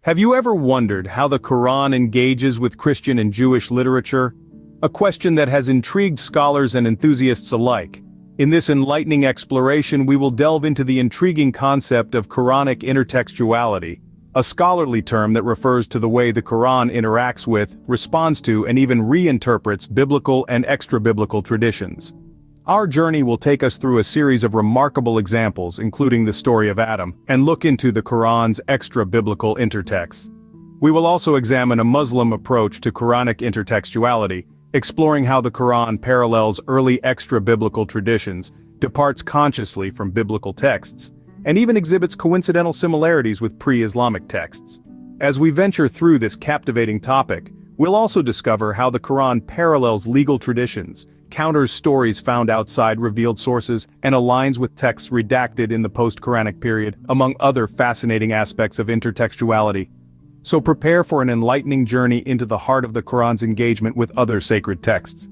Have you ever wondered how the Quran engages with Christian and Jewish literature? A question that has intrigued scholars and enthusiasts alike. In this enlightening exploration, we will delve into the intriguing concept of Quranic intertextuality, a scholarly term that refers to the way the Quran interacts with, responds to, and even reinterprets biblical and extra-biblical traditions. Our journey will take us through a series of remarkable examples, including the story of Adam, and look into the Quran's extra-biblical intertexts. We will also examine a Muslim approach to Quranic intertextuality, exploring how the Quran parallels early extra-biblical traditions, departs consciously from biblical texts, and even exhibits coincidental similarities with pre-Islamic texts. As we venture through this captivating topic, we'll also discover how the Quran parallels legal traditions, counters stories found outside revealed sources, and aligns with texts redacted in the post-Quranic period, among other fascinating aspects of intertextuality. So prepare for an enlightening journey into the heart of the Quran's engagement with other sacred texts.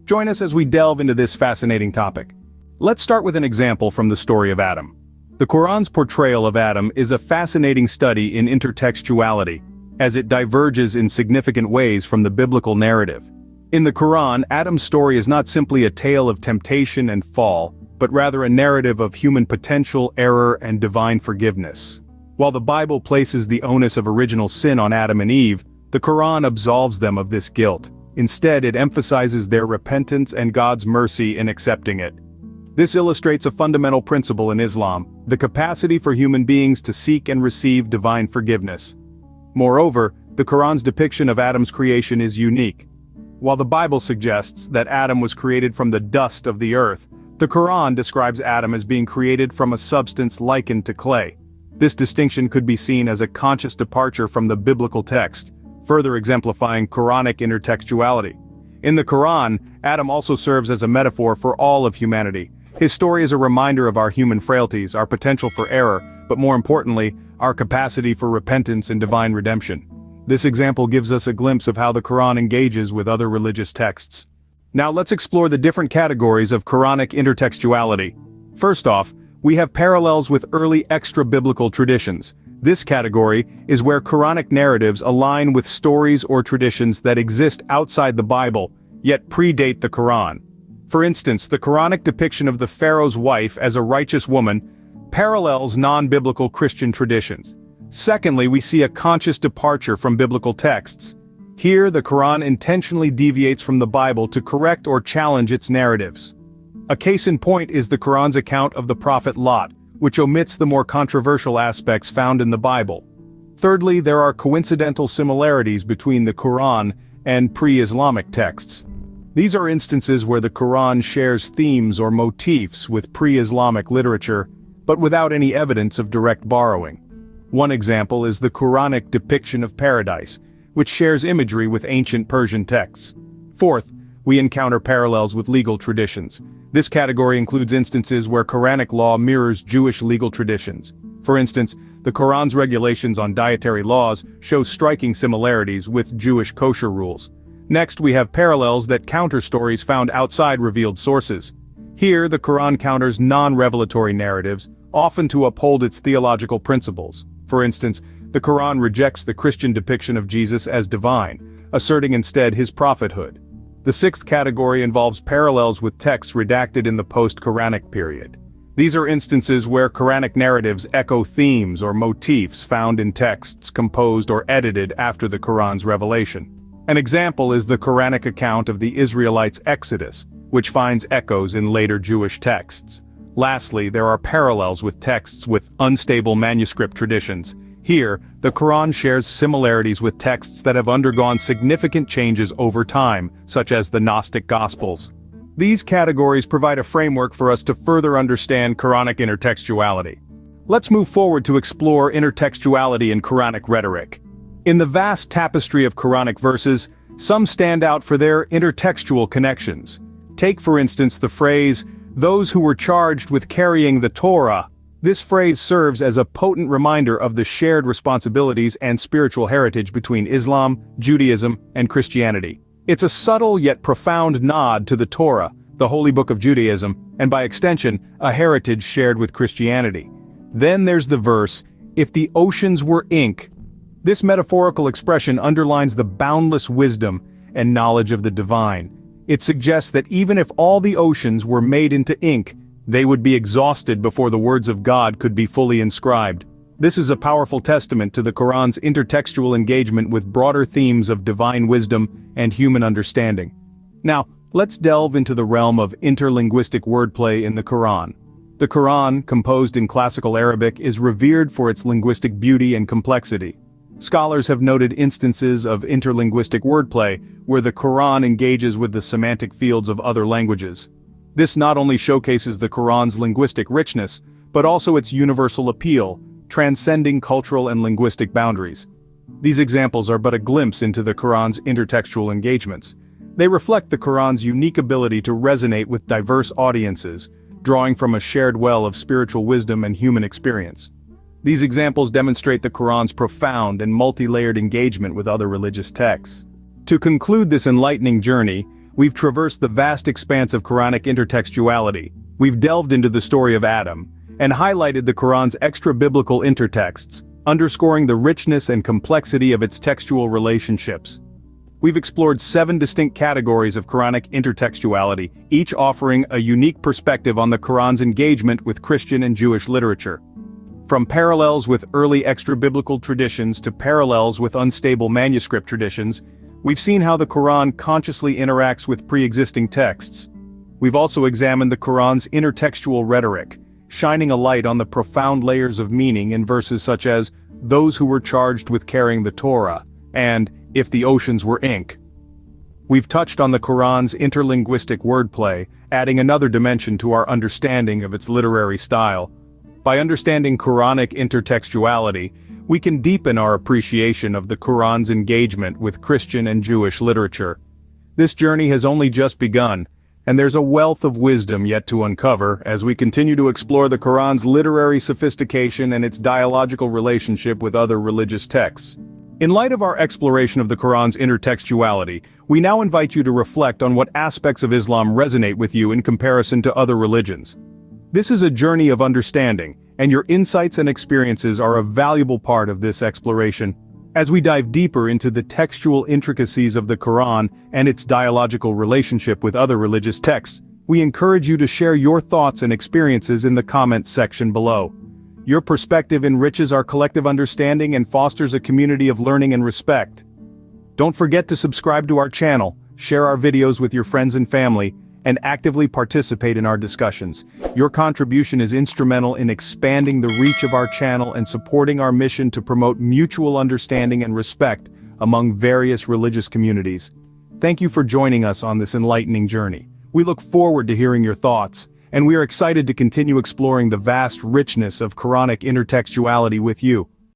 Join us as we delve into this fascinating topic. Let's start with an example from the story of Adam. The Quran's portrayal of Adam is a fascinating study in intertextuality, as it diverges in significant ways from the biblical narrative. In the Quran, Adam's story is not simply a tale of temptation and fall, but rather a narrative of human potential, error, and divine forgiveness. While the Bible places the onus of original sin on Adam and Eve, the Quran absolves them of this guilt. Instead, it emphasizes their repentance and God's mercy in accepting it. This illustrates a fundamental principle in Islam, the capacity for human beings to seek and receive divine forgiveness. Moreover, the Quran's depiction of Adam's creation is unique. While the Bible suggests that Adam was created from the dust of the earth, the Quran describes Adam as being created from a substance likened to clay. This distinction could be seen as a conscious departure from the biblical text, further exemplifying Quranic intertextuality. In the Quran, Adam also serves as a metaphor for all of humanity. His story is a reminder of our human frailties, our potential for error, but more importantly, our capacity for repentance and divine redemption. This example gives us a glimpse of how the Quran engages with other religious texts. Now let's explore the different categories of Quranic intertextuality. First off, we have parallels with early extra-biblical traditions. This category is where Quranic narratives align with stories or traditions that exist outside the Bible, yet predate the Quran. For instance, the Quranic depiction of the Pharaoh's wife as a righteous woman parallels non-biblical Christian traditions. Secondly, we see a conscious departure from biblical texts. Here, the Quran intentionally deviates from the Bible to correct or challenge its narratives. A case in point is the Quran's account of the prophet Lot, which omits the more controversial aspects found in the Bible. Thirdly, there are coincidental similarities between the Quran and pre-Islamic texts. These are instances where the Quran shares themes or motifs with pre-Islamic literature, but without any evidence of direct borrowing. One example is the Quranic depiction of paradise, which shares imagery with ancient Persian texts. Fourth, we encounter parallels with legal traditions. This category includes instances where Quranic law mirrors Jewish legal traditions. For instance, the Quran's regulations on dietary laws show striking similarities with Jewish kosher rules. Next, we have parallels that counter stories found outside revealed sources. Here, the Quran counters non-revelatory narratives, often to uphold its theological principles. For instance, the Quran rejects the Christian depiction of Jesus as divine, asserting instead his prophethood. The sixth category involves parallels with texts redacted in the post-Quranic period. These are instances where Quranic narratives echo themes or motifs found in texts composed or edited after the Quran's revelation. An example is the Quranic account of the Israelites' Exodus, which finds echoes in later Jewish texts. Lastly, there are parallels with texts with unstable manuscript traditions. Here, the Quran shares similarities with texts that have undergone significant changes over time, such as the Gnostic Gospels. These categories provide a framework for us to further understand Quranic intertextuality. Let's move forward to explore intertextuality in Quranic rhetoric. In the vast tapestry of Quranic verses, some stand out for their intertextual connections. Take for instance the phrase, "those who were charged with carrying the Torah." This phrase serves as a potent reminder of the shared responsibilities and spiritual heritage between Islam, Judaism, and Christianity. It's a subtle yet profound nod to the Torah, the holy book of Judaism, and by extension, a heritage shared with Christianity. Then there's the verse, "if the oceans were ink." This metaphorical expression underlines the boundless wisdom and knowledge of the divine. It suggests that even if all the oceans were made into ink, they would be exhausted before the words of God could be fully inscribed. This is a powerful testament to the Qur'an's intertextual engagement with broader themes of divine wisdom and human understanding. Now, let's delve into the realm of interlinguistic wordplay in the Qur'an. The Qur'an, composed in classical Arabic, is revered for its linguistic beauty and complexity. Scholars have noted instances of interlinguistic wordplay where the Qur'an engages with the semantic fields of other languages. This not only showcases the Qur'an's linguistic richness, but also its universal appeal, transcending cultural and linguistic boundaries. These examples are but a glimpse into the Qur'an's intertextual engagements. They reflect the Qur'an's unique ability to resonate with diverse audiences, drawing from a shared well of spiritual wisdom and human experience. These examples demonstrate the Qur'an's profound and multi-layered engagement with other religious texts. To conclude this enlightening journey, we've traversed the vast expanse of Qur'anic intertextuality. We've delved into the story of Adam, and highlighted the Qur'an's extra-biblical intertexts, underscoring the richness and complexity of its textual relationships. We've explored 7 distinct categories of Qur'anic intertextuality, each offering a unique perspective on the Qur'an's engagement with Christian and Jewish literature. From parallels with early extra-biblical traditions to parallels with unstable manuscript traditions, we've seen how the Qur'an consciously interacts with pre-existing texts. We've also examined the Qur'an's intertextual rhetoric, shining a light on the profound layers of meaning in verses such as, "Those who were charged with carrying the Torah," and "If the oceans were ink." We've touched on the Qur'an's interlinguistic wordplay, adding another dimension to our understanding of its literary style. By understanding Qur'anic intertextuality, we can deepen our appreciation of the Qur'an's engagement with Christian and Jewish literature. This journey has only just begun, and there's a wealth of wisdom yet to uncover as we continue to explore the Qur'an's literary sophistication and its dialogical relationship with other religious texts. In light of our exploration of the Qur'an's intertextuality, we now invite you to reflect on what aspects of Islam resonate with you in comparison to other religions. This is a journey of understanding, and your insights and experiences are a valuable part of this exploration. As we dive deeper into the textual intricacies of the Qur'an and its dialogical relationship with other religious texts, we encourage you to share your thoughts and experiences in the comments section below. Your perspective enriches our collective understanding and fosters a community of learning and respect. Don't forget to subscribe to our channel, share our videos with your friends and family, and actively participate in our discussions. Your contribution is instrumental in expanding the reach of our channel and supporting our mission to promote mutual understanding and respect among various religious communities. Thank you for joining us on this enlightening journey. We look forward to hearing your thoughts, and we are excited to continue exploring the vast richness of Qur'anic intertextuality with you.